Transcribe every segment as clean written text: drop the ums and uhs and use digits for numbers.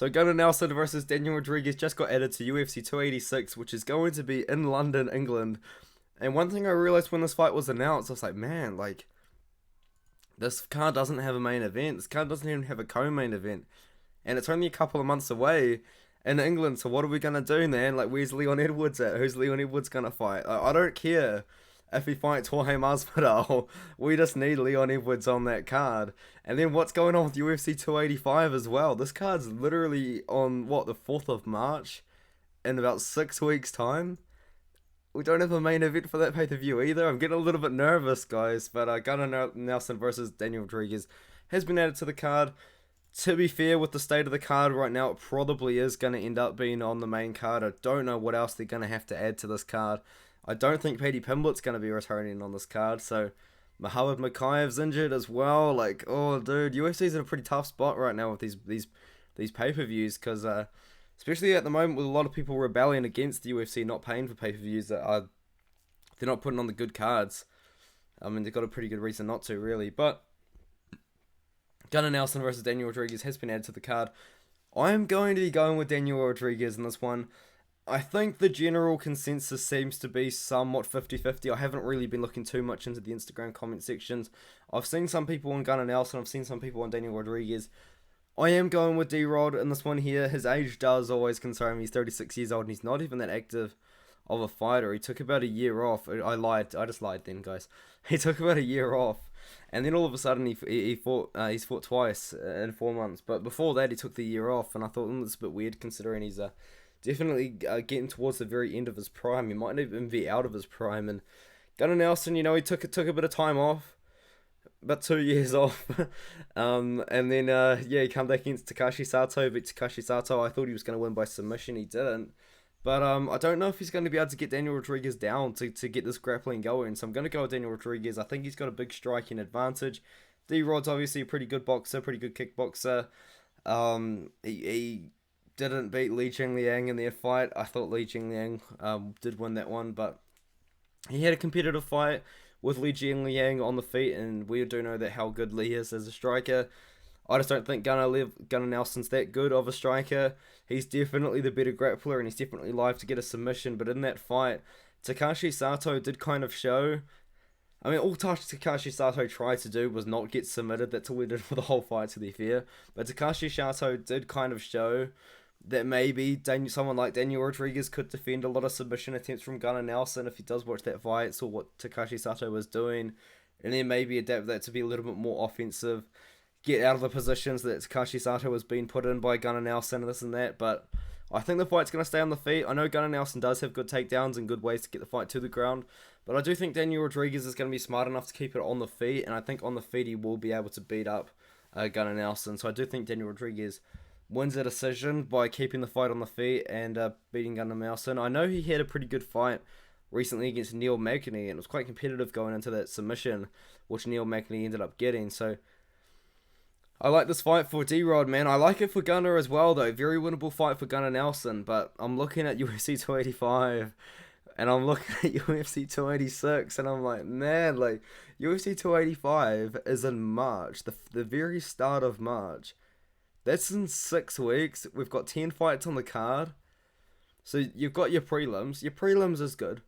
So Gunnar Nelson versus Daniel Rodriguez just got added to UFC 286, which is going to be in London, England. And one thing I realized when this fight was announced, I was like, man, like, this card doesn't have a main event. This card doesn't even have a co-main event. And it's only a couple of months away in England, so what are we going to do, man? Like, where's Leon Edwards at? Who's Leon Edwards going to fight? I don't care if he fights Jorge Masvidal. We just need Leon Edwards on that card. And then what's going on with UFC 285 as well? This card's literally on, what, the 4th of March? In about 6 weeks' time? We don't have a main event for that pay-per-view either. I'm getting a little bit nervous, guys. But Gunnar Nelson versus Daniel Rodriguez has been added to the card. To be fair, with the state of the card right now, it probably is going to end up being on the main card. I don't know what else they're going to have to add to this card. I don't think Paddy Pimblett's going to be returning on this card, so Muhammad Mokaev's injured as well. Like, oh, dude, UFC's in a pretty tough spot right now with these pay-per-views, because especially at the moment with a lot of people rebelling against the UFC not paying for pay-per-views that are they're not putting on the good cards. I mean, they've got a pretty good reason not to, really, but Gunnar Nelson versus Daniel Rodriguez has been added to the card. I am going to be going with Daniel Rodriguez in this one. I think the general consensus seems to be somewhat 50-50. I haven't really been looking too much into the Instagram comment sections. I've seen some people on Gunnar Nelson. I've seen some people on Daniel Rodriguez. I am going with D-Rod in this one here. His age does always concern me. He's 36 years old and he's not even that active of a fighter. He took about a year off. I lied. I just lied then, guys. He took about a year off. And then all of a sudden he's fought twice in 4 months. But before that he took the year off. And I thought, that's a bit weird considering he's definitely getting towards the very end of his prime. He might even be out of his prime. And Gunnar Nelson, you know, he took a bit of time off. About 2 years off. And then, he came back against Takashi Sato, beat Takashi Sato. I thought he was going to win by submission. He didn't. But I don't know if he's going to be able to get Daniel Rodriguez down to get this grappling going. So I'm going to go with Daniel Rodriguez. I think he's got a big striking advantage. D-Rod's obviously a pretty good boxer, pretty good kickboxer. He didn't beat Li Jingliang in their fight. I thought Li Jingliang did win that one, but he had a competitive fight with Li Jingliang on the feet, and we do know that how good Li is as a striker. I just don't think Gunnar Nelson's that good of a striker. He's definitely the better grappler, and he's definitely live to get a submission, but in that fight, Takashi Sato did kind of show. I mean, all Takashi Sato tried to do was not get submitted. That's all he did for the whole fight, to be fair. But Takashi Sato did kind of show that maybe someone like Daniel Rodriguez could defend a lot of submission attempts from Gunnar Nelson if he does watch that fight, saw what Takashi Sato was doing, and then maybe adapt that to be a little bit more offensive, get out of the positions that Takashi Sato was being put in by Gunnar Nelson and this and that. But I think the fight's going to stay on the feet. I know Gunnar Nelson does have good takedowns and good ways to get the fight to the ground, but I do think Daniel Rodriguez is going to be smart enough to keep it on the feet, and I think on the feet he will be able to beat up Gunnar Nelson. So I do think Daniel Rodriguez wins a decision by keeping the fight on the feet and beating Gunnar Nelson. I know he had a pretty good fight recently against Neil Magny, and it was quite competitive going into that submission, which Neil Magny ended up getting. So I like this fight for D-Rod, man. I like it for Gunnar as well, though. Very winnable fight for Gunnar Nelson, but I'm looking at UFC 285, and I'm looking at UFC 286, and I'm like, man, like, UFC 285 is in March, the very start of March. That's in 6 weeks. We've got 10 fights on the card. So you've got your prelims. Your prelims is good.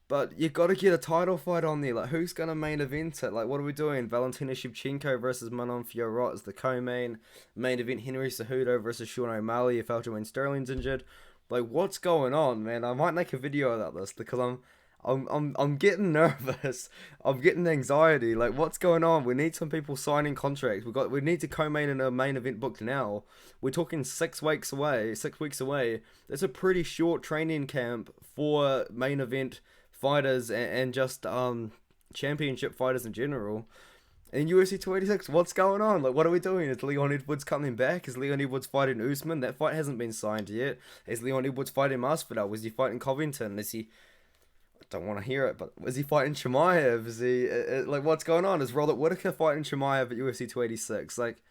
But you've got to get a title fight on there. Like, who's going to main event it? Like, what are we doing? Valentina Shevchenko versus Manon Fiorot is the co-main. Main event, Henry Cejudo versus Sean O'Malley if Aljamain Sterling's injured. Like, what's going on, man? I might make a video about this because I'm getting nervous. I'm getting anxiety. Like, what's going on? We need some people signing contracts. We need to co-main in a main event booked now. We're talking 6 weeks away. 6 weeks away. That's a pretty short training camp for main event fighters and just championship fighters in general. In UFC 286, what's going on? Like, what are we doing? Is Leon Edwards coming back? Is Leon Edwards fighting Usman? That fight hasn't been signed yet. Is Leon Edwards fighting Masvidal? Was he fighting Covington? Is he... I don't want to hear it, but is he fighting Chimaev? Is he... like, what's going on? Is Robert Whittaker fighting Chimaev at UFC 286? Like,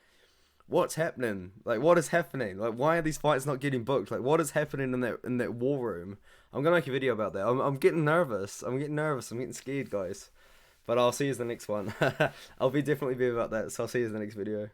what's happening? Like, what is happening? Like, why are these fights not getting booked? Like, what is happening in that war room? I'm gonna make a video about that. I'm getting nervous. I'm getting scared, guys. But I'll see you in the next one. I'll definitely be about that. So I'll see you in the next video.